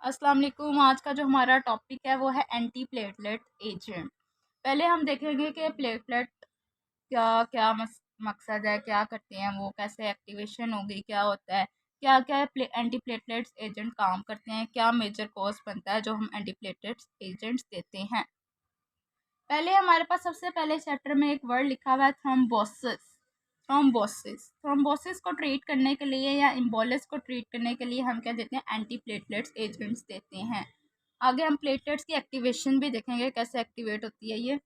अस्सलाम वालेकुम। आज का जो हमारा टॉपिक है वो है एंटी प्लेटलेट एजेंट। पहले हम देखेंगे कि प्लेटलेट क्या क्या मकसद है, क्या करते हैं वो, कैसे एक्टिवेशन होगी, क्या होता है, क्या क्या एंटी प्लेटलेट्स एजेंट काम करते हैं, क्या मेजर कॉज बनता है जो हम एंटी प्लेटलेट्स एजेंट्स देते हैं। पहले हमारे पास सबसे पहले चैप्टर में एक वर्ड लिखा हुआ है थ्रोम्बोसिस। थ्रोम्बोसिस को ट्रीट करने के लिए या इम्बोलिस को ट्रीट करने के लिए हम क्या देते हैं, एंटी प्लेटलेट्स एजेंट्स देते हैं। आगे हम प्लेटलेट्स की एक्टिवेशन भी देखेंगे, कैसे एक्टिवेट होती है ये।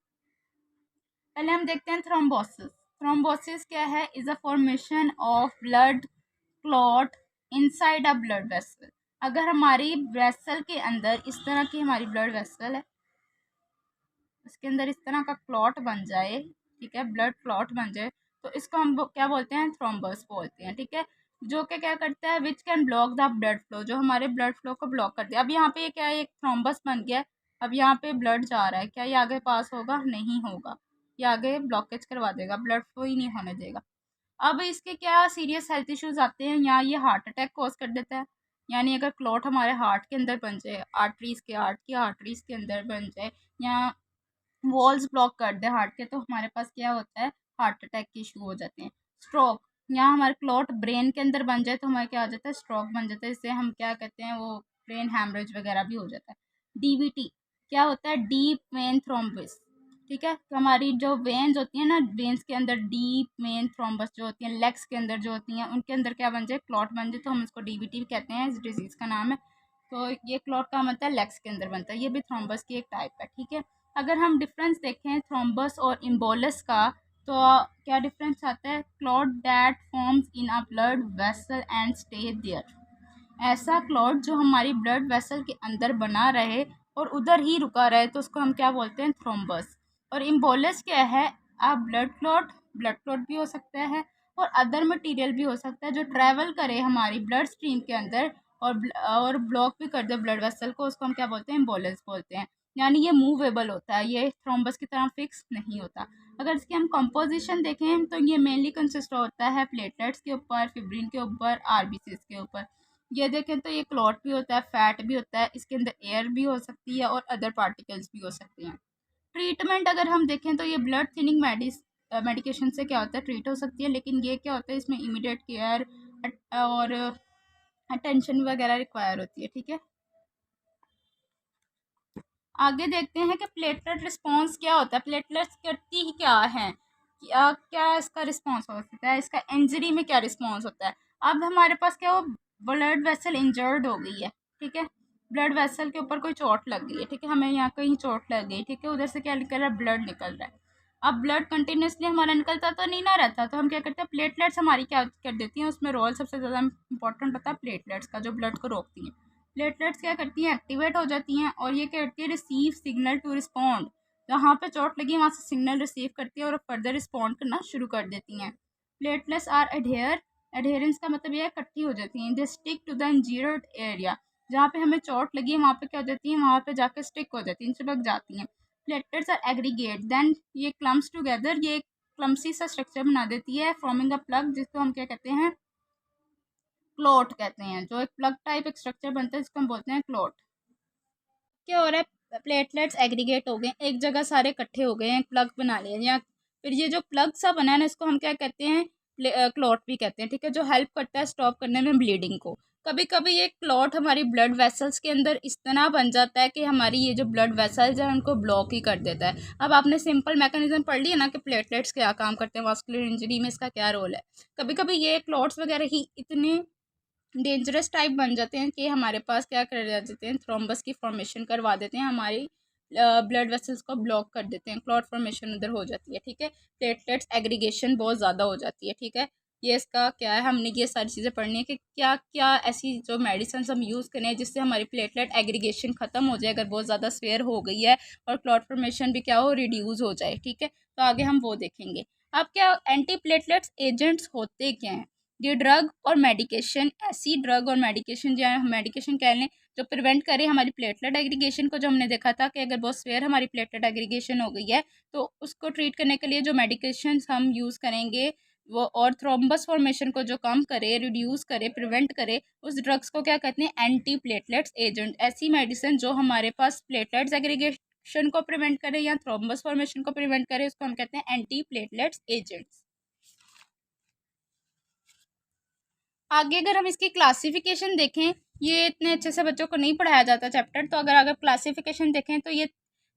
पहले हम देखते हैं थ्रोम्बोसिस। थ्रोम्बोसिस क्या है? Is a formation of blood clot inside a blood vessel. अगर हमारी वेसल के अंदर इस तरह की हमारी ब्लड वेसल है, इसके अंदर इस तरह का क्लॉट बन जाए, ठीक है, ब्लड क्लॉट बन जाए, तो इसको हम क्या बोलते हैं? थ्रोम्बस बोलते हैं, ठीक है। जो कि क्या करता है, which can block the blood flow, जो हमारे ब्लड फ्लो को ब्लॉक कर दिया। अब यहाँ पे क्या है, एक थ्रोम्बस बन गया है। अब यहाँ पे ब्लड जा रहा है, क्या ये आगे पास होगा? नहीं होगा, ये आगे ब्लॉकेज करवा देगा, ब्लड फ्लो ही नहीं होने देगा। अब इसके क्या सीरियस हेल्थ इश्यूज आते हैं, यहाँ ये हार्ट अटैक कॉज कर देता है। यानी अगर क्लॉट हमारे हार्ट के अंदर बन जाए, हार्ट की आर्टरीज के अंदर बन जाए, या वॉल्स ब्लॉक कर दे हार्ट के, तो हमारे पास क्या होता है, हार्ट अटैक के इशू हो जाते हैं। स्ट्रोक, यहाँ हमारे क्लॉट ब्रेन के अंदर बन जाए तो हमारे क्या हो जाता है, स्ट्रोक बन जाता है। इससे हम क्या कहते हैं, वो ब्रेन हैमरेज वगैरह भी हो जाता है। डीवीटी क्या होता है? डीप वेन थ्रोम्बिस, ठीक है। तो हमारी जो वेन्स होती हैं ना, वेन्स के अंदर डीप वेन थ्रोम्बस जो होती हैं, लेग्स के अंदर जो होती हैं, उनके अंदर क्या बन जाए, क्लॉट बन जाए, तो हम इसको डीवीटी भी कहते हैं, इस डिजीज़ का नाम है। तो ये क्लॉट का बनता है, लेग्स के अंदर बनता है, ये भी थ्रोम्बस की एक टाइप है, ठीक है। अगर हम डिफरेंस देखें थ्रोम्बस और इम्बोलस का, तो क्या डिफरेंस आता है? Clot that forms in a blood vessel and stay there. ऐसा क्लॉट जो हमारी ब्लड वेसल के अंदर बना रहे और उधर ही रुका रहे, तो उसको हम क्या बोलते हैं? थ्रोम्बस। और इम्बोलस क्या है? आप ब्लड क्लॉट भी हो सकता है और अदर मटेरियल भी हो सकता है जो ट्रैवल करे हमारी ब्लड स्ट्रीम के अंदर और ब्लॉक भी कर दे ब्लड वेसल को, उसको हम क्या बोलते हैं? इम्बोलस बोलते हैं। यानी ये मूवेबल होता है, ये थ्रोम्बस की तरह फिक्स नहीं होता। अगर इसकी हम कंपोजिशन देखें तो ये मेनली कंसिस्ट होता है प्लेटलेट्स के ऊपर, फिब्रिन के ऊपर, आरबीसीज के ऊपर। ये देखें तो ये क्लॉट भी होता है, फैट भी होता है, इसके अंदर एयर भी हो सकती है और अदर पार्टिकल्स भी हो सकते हैं। ट्रीटमेंट अगर हम देखें तो ये ब्लड थिनिंग मेडिकेशन से क्या होता है, ट्रीट हो सकती है, लेकिन ये क्या होता है, इसमें इमीडिएट केयर और अटेंशन वगैरह रिक्वायर होती है, ठीक है। आगे देखते हैं कि प्लेटलेट रिस्पॉन्स क्या होता है, प्लेटलेट्स करती ही क्या है, क्या क्या इसका रिस्पॉन्स हो सकता है, इसका इंजरी में क्या रिस्पॉन्स होता है। अब हमारे पास क्या हो, ब्लड वेसल इंजर्ड हो गई है, ठीक है, ब्लड वेसल के ऊपर कोई चोट लग गई है, ठीक है, हमें यहाँ कहीं चोट लग गई, ठीक है, उधर से क्या निकल रहा है, ब्लड निकल रहा है। अब ब्लड कंटिन्यूसली हमारा निकलता तो नहीं ना रहता, तो हम क्या करते हैं, प्लेटलेट्स हमारी क्या कर देती हैं, उसमें रोल सबसे ज़्यादा इंपॉर्टेंट होता है प्लेटलेट्स का, जो ब्लड को रोकती हैं। प्लेटलेट्स क्या करती हैं, एक्टिवेट हो जाती हैं और ये क्या करती है, रिसीव सिग्नल टू रिस्पॉन्ड। जहाँ पे चोट लगी वहाँ से सिग्नल रिसीव करती है और फर्दर रिस्पॉन्ड करना शुरू कर देती हैं। प्लेटलेट्स आर एडहेरेंस का मतलब ये है, इकट्ठी हो जाती हैं। They stick to the injured area, जहाँ पे हमें चोट लगी है वहाँ पे क्या हो जाती है, वहाँ पे जाके स्टिक हो जाती हैं, चिपक जाती हैं। प्लेटलेट्स आर एग्रीगेट, देन ये क्लम्स टुगेदर, ये क्लम्सी सा स्ट्रक्चर बना देती है, फॉर्मिंग अ प्लग, जिसको हम क्या कहते हैं, क्लोट कहते हैं। जो एक प्लग टाइप एक स्ट्रक्चर बनता है जिसको हम बोलते हैं क्लोट। क्या हो रहा है, प्लेटलेट्स एग्रीगेट हो गए, एक जगह सारे इकट्ठे हो गए हैं, प्लग बना लिया, या फिर ये जो प्लग सा बना है ना, इसको हम क्या कहते हैं, क्लॉट भी कहते हैं, ठीक है, जो हेल्प करता है स्टॉप करने में ब्लीडिंग को। कभी कभी ये क्लॉट हमारी ब्लड वेसल्स के अंदर इस तरह बन जाता है कि हमारी ये जो ब्लड वेसल्स हैं उनको ब्लॉक ही कर देता है। अब आपने सिंपल मैकेनिज्म पढ़ लिया ना कि प्लेटलेट्स क्या काम करते हैं, वास्कुलर इंजरी में इसका क्या रोल है। कभी कभी ये क्लॉट्स वगैरह ही इतने डेंजरस टाइप बन जाते हैं कि हमारे पास क्या कर देते हैं, थ्रोम्बस की फॉर्मेशन करवा देते हैं, हमारी ब्लड वेसल्स को ब्लॉक कर देते हैं, क्लॉट फॉर्मेशन उधर हो जाती है, ठीक है। प्लेटलेट्स एग्रीगेशन बहुत ज़्यादा हो जाती है, ठीक है। ये इसका क्या है, हमने ये सारी चीज़ें पढ़नी है कि क्या क्या ऐसी जो मेडिसिन हम यूज़ करें जिससे हमारी प्लेटलेट एग्रीगेशन ख़त्म हो जाए, अगर बहुत ज़्यादा स्वेयर हो गई है, और क्लॉट फॉर्मेशन भी क्या हो, रिड्यूस हो जाए, ठीक है। तो आगे हम वो देखेंगे। अब क्या एंटी प्लेटलेट्स एजेंट्स होते क्या हैं? ये ड्रग और मेडिकेशन, ऐसी ड्रग और मेडिकेशन जो है, मेडिकेशन कह लें, जो प्रिवेंट करे हमारी प्लेटलेट एग्रीगेशन को, जो हमने देखा था कि अगर बहुत स्वेयर हमारी प्लेटलेट एग्रीगेशन हो गई है तो उसको ट्रीट करने के लिए जो मेडिकेशन हम यूज़ करेंगे, वो और थ्रोम्बस फॉर्मेशन को जो कम करे, रिड्यूस करे, प्रिवेंट करे, उस ड्रग्स को क्या कहते हैं? Anti platelets agent. ऐसी मेडिसिन जो हमारे पास प्लेटलेट्स एग्रीगेशन को प्रिवेंट करे या थ्रोम्बस फॉर्मेशन को प्रिवेंट करे, उसको हम कहते हैं एंटी प्लेटलेट्स एजेंट्स। आगे अगर हम इसकी क्लासिफिकेशन देखें, ये इतने अच्छे से बच्चों को नहीं पढ़ाया जाता चैप्टर, तो अगर क्लासिफिकेशन देखें तो ये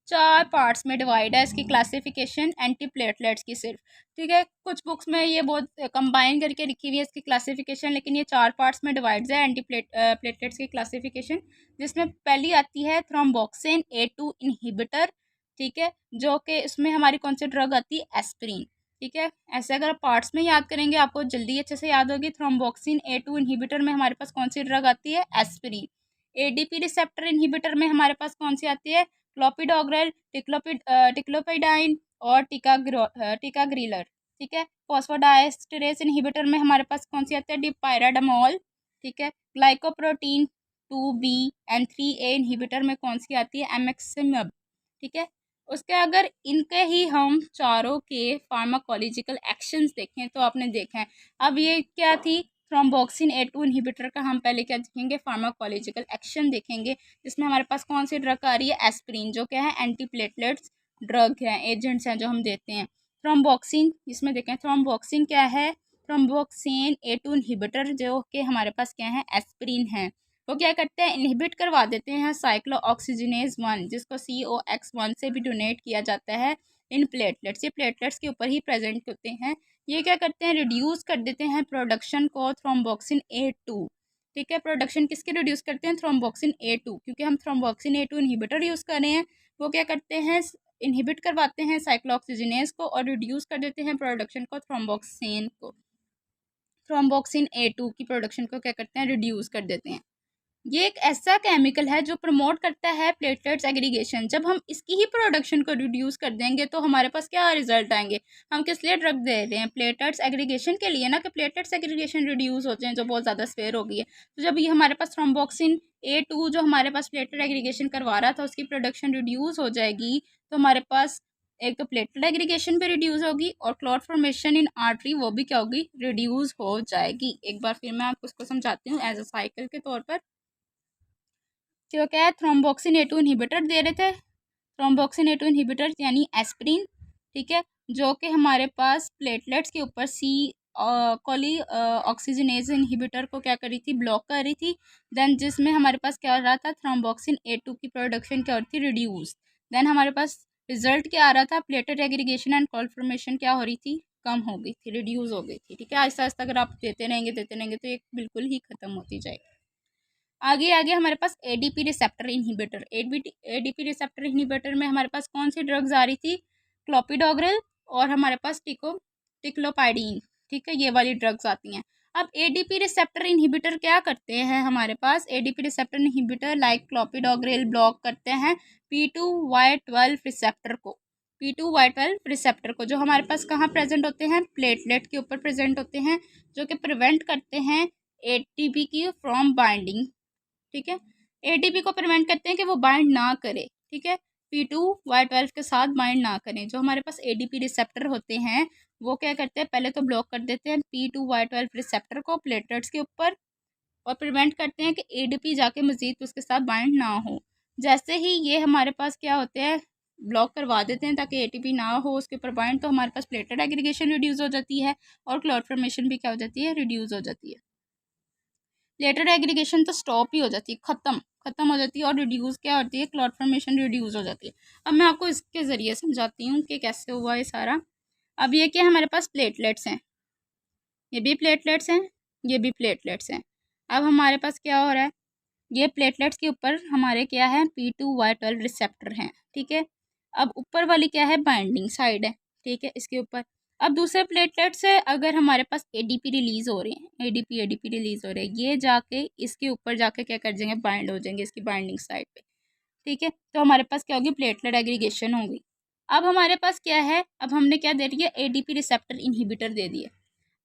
4 पार्ट्स में डिवाइड है इसकी क्लासिफिकेशन एंटी प्लेटलेट्स की सिर्फ। ठीक है, कुछ बुक्स में ये बहुत कंबाइन करके लिखी हुई है इसकी क्लासिफिकेशन, लेकिन ये 4 पार्ट्स में डिवाइड है एंटी प्लेटलेट्स की क्लासिफिकेशन, जिसमें पहली आती है थ्रोम्बोक्सिन A2 इनहिबिटर। ठीक है, जो कि इसमें हमारी कौन सी ड्रग आती है? एस्पिरिन। ठीक है, ऐसे अगर आप पार्ट्स में याद करेंगे आपको जल्दी अच्छे से याद होगी। थ्रोम्बोक्सिन A2 इनहिबिटर में हमारे पास कौन सी ड्रग आती है? एस्पिरिन। ADP रिसेप्टर इनहिबिटर में हमारे पास कौन सी आती है? क्लोपिडोग्रेल, टिक्लोपिडाइन और टिकाग्रिलर। ठीक है, फॉस्फोडाइस्टरेस इनहिबिटर में हमारे पास कौन सी आती है? डिपायराडामोल। ठीक है, glycoprotein 2B and 3A inhibitor में कौन सी आती है? एमेक्सिमब। ठीक है, उसके अगर इनके ही हम चारों के फार्माकोलॉजिकल एक्शंस देखें तो आपने देखा है। अब ये क्या थी? थ्रोम्बोक्सिन A2 इनहिबिटर का हम पहले क्या देखेंगे? फार्माकोलॉजिकल एक्शन देखेंगे, जिसमें हमारे पास कौन सी ड्रग आ रही है? एस्पिरिन, जो क्या है? एंटीप्लेटलेट्स ड्रग है, एजेंट्स हैं जो हम देते हैं। थ्रोम्बोक्सिन, इसमें देखें थ्रोम्बोक्सिन क्या है? थ्रोम्बोक्सिन A2 इनहिबिटर जो कि हमारे पास क्या है? एस्पिरिन है। वो क्या करते हैं? इनहिबिट करवा देते हैं साइक्लोऑक्सीजनेज 1, जिसको COX1 से भी डोनेट किया जाता है इन प्लेटलेट्स। ये प्लेटलेट्स के ऊपर ही प्रेजेंट होते हैं। ये क्या करते हैं? रिड्यूस कर देते हैं प्रोडक्शन को थ्रोम्बोक्सिन A2। ठीक है, प्रोडक्शन किसके रिड्यूस करते हैं? थ्रोम्बोक्सिन A2, क्योंकि हम थ्रोम्बोक्सिन A2 इनहिबिटर यूज़ कर रहे हैं। वो क्या करते हैं? इनहिबिट करवाते हैं साइक्लोऑक्सीजनेज को और रिड्यूस कर देते हैं प्रोडक्शन को थ्रोम्बोक्सिन A2 की प्रोडक्शन को क्या करते हैं? रिड्यूस कर देते हैं। ये एक ऐसा केमिकल है जो प्रमोट करता है प्लेटलेट्स एग्रीगेशन। जब हम इसकी ही प्रोडक्शन को रिड्यूस कर देंगे तो हमारे पास क्या रिजल्ट आएंगे? हम किस लिए ड्रग दे रहे हैं? प्लेटलेट्स एग्रीगेशन के लिए ना, कि प्लेटलेट्स एग्रीगेशन रिड्यूस हो जाए जो बहुत ज़्यादा स्वेयर हो गई है। तो जब ये हमारे पास थ्रोम्बोक्सिन A2 जो हमारे पास प्लेटलेट एग्रीगेशन करवा रहा था, उसकी प्रोडक्शन रिड्यूस हो जाएगी, तो हमारे पास एक तो प्लेटलेट एग्रीगेशन भी रिड्यूस होगी और क्लॉट फॉर्मेशन इन आर्टरी वो भी क्या होगी? रिड्यूस हो जाएगी। एक बार फिर मैं आपको उसको समझाती हूँ एज अ साइकिल के तौर पर। जो क्या है? थ्रोम्बोक्सिन A2 इनहिबिटर दे रहे थे, थ्रोम्बोक्सिन A2 इनहिबिटर यानी एस्पिरिन। ठीक है, जो कि हमारे पास प्लेटलेट्स के ऊपर कोली ऑक्सीजनेज इनहिबिटर को क्या कर रही थी? ब्लॉक कर रही थी। देन जिसमें हमारे पास क्या हो रहा था? थ्रोम्बोक्सिन A2 की प्रोडक्शन क्या हो रही थी? रिड्यूस। देन हमारे पास रिजल्ट क्या आ रहा था? Platelet aggregation and call formation क्या हो रही थी? कम हो गई थी, रिड्यूस हो गई थी। ठीक है, आहिस्ता आहिस्ता अगर आप देते रहेंगे तो ये बिल्कुल ही खत्म होती जाएगी। आगे आगे हमारे पास ADP receptor inhibitor. ADP receptor inhibitor में हमारे पास कौन सी ड्रग्स आ रही थी? क्लोपिडोग्रेल और हमारे पास टिक्लोपाइडीन। ठीक है, ये वाली ड्रग्स आती हैं। अब ADP रिसेप्टर इनहिबिटर क्या करते हैं? हमारे पास ADP receptor inhibitor like clopidogrel block करते हैं P2Y12 रिसेप्टर को। P2Y12 रिसेप्टर को जो हमारे पास कहाँ प्रेजेंट होते हैं? प्लेटलेट के ऊपर प्रेजेंट होते हैं, जो कि प्रिवेंट करते हैं ATP की फ्रॉम बाइंडिंग। ठीक है, ATP को प्रिवेंट करते हैं कि वो बाइंड ना करे। ठीक है, P2Y12 के साथ बाइंड ना करें। जो हमारे पास ADP रिसेप्टर होते हैं वो क्या करते हैं? पहले तो ब्लॉक कर देते हैं P2Y12 रिसेप्टर को प्लेटलेट्स के ऊपर और प्रिवेंट करते हैं कि ADP जाके मजीद उसके साथ बाइंड ना हो। जैसे ही ये हमारे पास क्या होते हैं? ब्लॉक करवा देते हैं ताकि ATP ना हो उसके ऊपर बाइंड, तो हमारे पास प्लेटलेट एग्रीगेशन रिड्यूस हो जाती है और क्लॉट फॉर्मेशन भी क्या हो जाती है? रिड्यूस हो जाती है। प्लेटलेट एग्रीगेशन तो स्टॉप ही हो जाती है, खत्म हो जाती है, और रिड्यूस क्या होती है? क्लॉट फॉर्मेशन रिड्यूस हो जाती है। अब मैं आपको इसके ज़रिए समझाती हूँ कि कैसे हुआ ये सारा। अब ये क्या हमारे पास प्लेटलेट्स हैं, ये भी प्लेटलेट्स हैं, ये भी प्लेटलेट्स हैं। अब हमारे पास क्या हो रहा है? ये प्लेटलेट्स के ऊपर हमारे क्या है? P2Y12 रिसेप्टर हैं। ठीक है, अब ऊपर वाली क्या है? बाइंडिंग साइड है। ठीक है, इसके ऊपर अब दूसरे प्लेटलेट से अगर हमारे पास ADP रिलीज हो रहे हैं, ADP रिलीज हो रहे हैं, ये जाके इसके ऊपर जाके क्या कर जाएंगे? बाइंड हो जाएंगे इसकी बाइंडिंग साइड पे। ठीक है, तो हमारे पास क्या होगी? प्लेटलेट एग्रीगेशन होगी। अब हमारे पास क्या है? अब हमने क्या दे दिया? ADP रिसेप्टर इनहिबिटर दे दिया।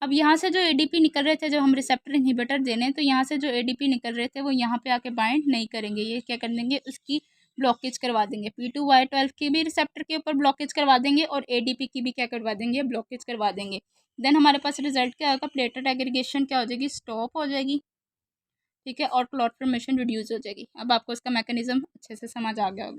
अब यहाँ से जो ADP निकल रहे थे, जो हम रिसेप्टर इनहिबिटर देने हैं, तो यहाँ से जो ADP निकल रहे थे वो यहाँ पे आके बाइंड नहीं करेंगे। ये क्या कर देंगे? उसकी ब्लॉकेज करवा देंगे। P2Y12 की भी रिसेप्टर के ऊपर ब्लॉकेज करवा देंगे और ADP की भी क्या करवा देंगे? ब्लॉकेज करवा देंगे। देन हमारे पास रिजल्ट क्या होगा, प्लेटलेट एग्रीगेशन क्या हो जाएगी, स्टॉप हो जाएगी, ठीक है, और क्लॉट फॉर्मेशन रिड्यूस हो जाएगी। अब आपको इसका मैकेनिज्म अच्छे से समझ आ गया होगा।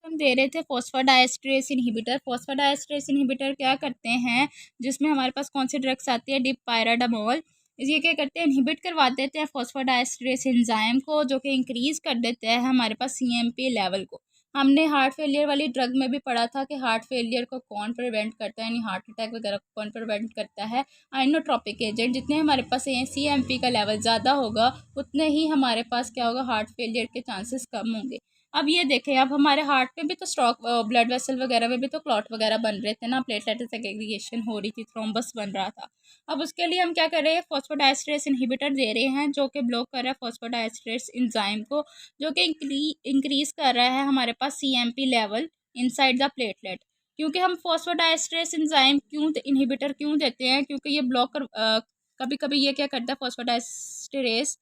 हम दे रहे थे फॉस्फोडाइएस्ट्रेस इनहिबिटर। फॉस्फोडाइएस्ट्रेस इनहिबिटर क्या करते हैं, जिसमें हमारे पास कौन सी ड्रग्स आती है, डिपायराडामोल। ये क्या करते हैं, इनहिबिट करवा देते हैं फॉस्फोडाइएस्ट्रेस एंजाइम को, जो कि इंक्रीज कर देते हैं हमारे पास सीएमपी लेवल को। हमने हार्ट फेलियर वाली ड्रग में भी पढ़ा था कि हार्ट फेलियर को कौन प्रिवेंट करता है, यानी हार्ट अटैक वगैरह को कौन प्रिवेंट करता है, आइनोट्रोपिक एजेंट। जितने हमारे पास सीएमपी का लेवल ज़्यादा होगा उतने ही हमारे पास क्या होगा, हार्ट फेलियर के चांसेस कम होंगे। अब ये देखें, अब हमारे हार्ट में भी तो स्ट्रोक, ब्लड वेसल वगैरह में भी तो क्लॉट वगैरह बन रहे थे ना, प्लेटलेट सेग्रीगेशन हो रही थी, थ्रोम्बस बन रहा था। अब उसके लिए हम क्या कर रहे हैं, फॉस्फोडाइएस्ट्रेस इनहिबिटर दे रहे हैं, जो कि ब्लॉक कर रहा है फॉस्फोडाइएस्ट्रेस एंजाइम को, जो कि इंक्रीज कर रहा है हमारे पास CMP level inside the platelet. क्योंकि हम फॉस्फोडाइएस्ट्रेस एंजाइम क्यों इनहिबिटर क्यों देते हैं, क्योंकि ये ब्लॉक कर कभी कभी ये क्या करता है, फॉस्फोडाइएस्ट्रेस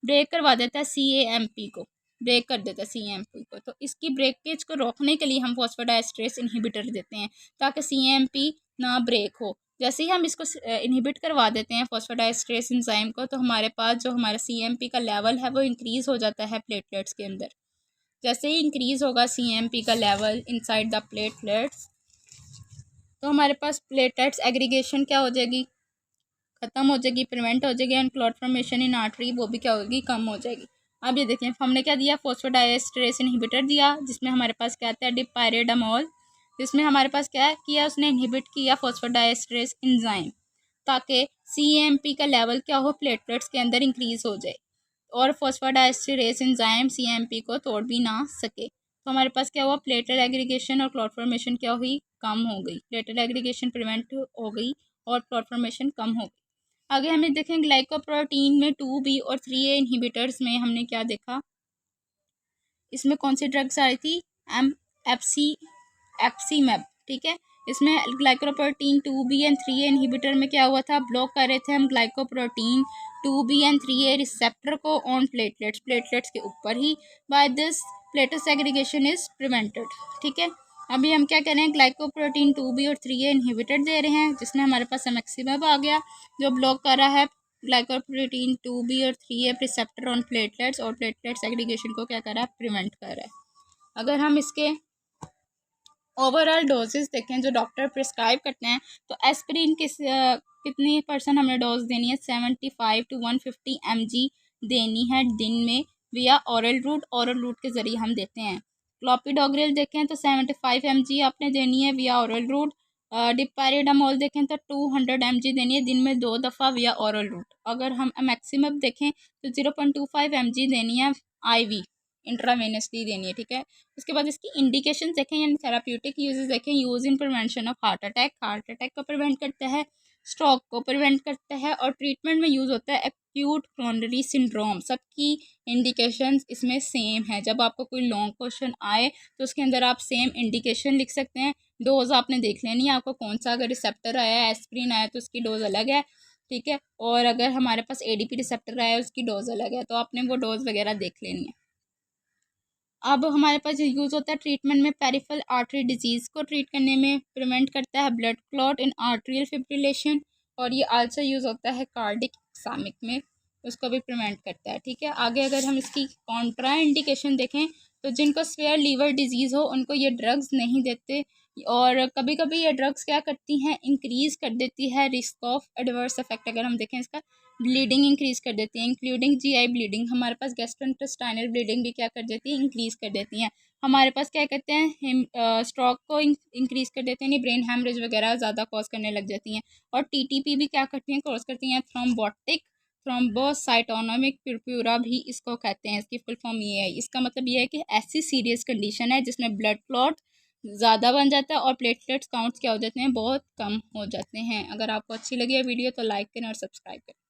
ब्रेक करवा देता है सीएमपी को, ब्रेक कर देता है सीएमपी को। तो इसकी ब्रेकेज को रोकने के लिए हम फॉस्फोडाइएस्ट्रेस इनहिबिटर देते हैं, ताकि सीएमपी ना ब्रेक हो। जैसे ही हम इसको इनहिबिट करवा देते हैं फॉस्फोडाइएस्ट्रेस एंजाइम को, तो हमारे पास जो हमारा सीएमपी का लेवल है वो इंक्रीज़ हो जाता है प्लेटलेट्स के अंदर। जैसे ही इंक्रीज़ होगा सीएमपी का लेवल इनसाइड द प्लेटलेट्स, तो हमारे पास प्लेटलेट्स एग्रीगेशन क्या हो जाएगी, खत्म हो जाएगी, प्रिवेंट हो जाएगी, and clot formation in artery वो भी क्या होगी, कम हो जाएगी। अब ये देखें, हमने क्या दिया, फॉस्फोडाइएस्ट्रेस इनहिबिटर दिया, जिसमें हमारे पास क्या आता है, डिपायराडामोल, जिसमें हमारे पास क्या किया, उसने इनहिबिट किया फॉस्फोडाइएस्ट्रेस एंजाइम, ताकि सीएमपी का लेवल क्या हो, प्लेटलेट्स के अंदर इंक्रीज हो जाए, और फॉस्फोडाइएस्ट्रेस एंजाइम सीएमपी को तोड़ भी ना सके। तो हमारे पास क्या हुआ, प्लेटलेट एग्रीगेशन और क्लॉट फॉर्मेशन क्या हुई, कम हो गई, प्लेटलेट एग्रीगेशन प्रिवेंट हो गई और क्लॉट फॉर्मेशन कम हो गई। आगे हमें देखें, ग्लाइकोप्रोटीन में 2B और 3A इनहिबिटर्स में हमने क्या देखा, इसमें कौन सी ड्रग्स आई थी, एफसीमैब, ठीक है। इसमें glycoprotein 2B and 3A inhibitor में क्या हुआ था, ब्लॉक कर रहे थे हम glycoprotein 2B and 3A receptor को ऑन प्लेटलेट्स के ऊपर ही। By this platelet segregation is prevented, ठीक है। अभी हम क्या करें, ग्लाइकोप्रोटीन 2B और 3A इनहिबिटर दे रहे हैं, जिसमें हमारे पास एमेक्सिमब आ गया, जो ब्लॉक कर रहा है ग्लाइकोप्रोटीन 2B और 3A रिसेप्टर ऑन प्लेटलेट्स, और प्लेटलेट सेग्रीगेशन को क्या कर रहा है, प्रिवेंट कर रहा है। अगर हम इसके ओवरऑल डोजेस देखें जो डॉक्टर प्रिस्क्राइब करते हैं, तो एस्पिरिन कितनी परसेंट हमें डोज देनी है, 75 to 150 mg देनी है दिन में, विया ओरल रूट के ज़रिए हम देते हैं। क्लोपिडोग्रिल देखें तो 75 mg आपने देनी है विया ओरल रूट। डिपायराडामोल देखें तो 200 mg देनी है दिन में 2 दफ़ा विया ओरल रूट। अगर हम मैक्सिमम देखें तो 0.25 mg देनी है IV, इंट्रावेनसली देनी है, ठीक है। उसके बाद इसकी इंडिकेशन देखें, यानी थेराप्यूटिक यूजेस देखें, use in prevention of heart attack को प्रिवेंट करता है, स्ट्रोक को प्रिवेंट करता है, और ट्रीटमेंट में यूज़ होता है एक्यूट कोरोनरी सिंड्रोम। सबकी इंडिकेशंस इसमें सेम है। जब आपको कोई लॉन्ग क्वेश्चन आए तो उसके अंदर आप सेम इंडिकेशन लिख सकते हैं। डोज आपने देख लेनी है आपको कौन सा, अगर रिसेप्टर आया है, एस्प्रिन आया तो उसकी डोज अलग है, ठीक है, और अगर हमारे पास ADP रिसेप्टर आया है उसकी डोज अलग है, तो आपने वो डोज वगैरह देख लेनी है। अब हमारे पास जो यूज़ होता है ट्रीटमेंट में, पेरिफेरल आर्टरी डिजीज़ को ट्रीट करने में प्रिवेंट करता है blood clot in atrial fibrillation, और ये आल्सो यूज़ होता है कार्डिक एक्सामिक में, उसको भी प्रिवेंट करता है, ठीक है। आगे अगर हम इसकी कॉन्ट्रा इंडिकेशन देखें, तो जिनको स्वेयर लीवर डिजीज़ हो उनको ये ड्रग्स नहीं देते, और कभी कभी ये ड्रग्स क्या करती हैं, इंक्रीज़ कर देती है रिस्क ऑफ एडवर्स इफेक्ट। अगर हम देखें इसका, ब्लीडिंग इंक्रीज़ कर देती है, इंक्लूडिंग GI ब्लीडिंग। हमारे पास गैस्ट्रोइंटेस्टाइनल ब्लीडिंग भी क्या कर देती है, इंक्रीज़ कर देती हैं। हमारे पास क्या कहते हैं, स्ट्रोक को इंक्रीज़ कर देते हैं, ब्रेन हैमरेज वगैरह ज़्यादा कॉज करने लग जाती हैं। और TTP भी क्या करती हैं, कॉज करती हैं थ्रोम्बोटिक थ्रोम्बोसाइटोनोमिक पुरपुरा भी इसको कहते हैं। इसकी फुल फॉर्म ये है, इसका मतलब ये है कि ऐसी सीरियस कंडीशन है जिसमें ब्लड क्लॉट ज़्यादा बन जाता है और प्लेटलेट्स काउंट्स क्या हो जाते हैं, बहुत कम हो जाते हैं। अगर आपको अच्छी लगी है वीडियो तो लाइक करें और सब्सक्राइब करें।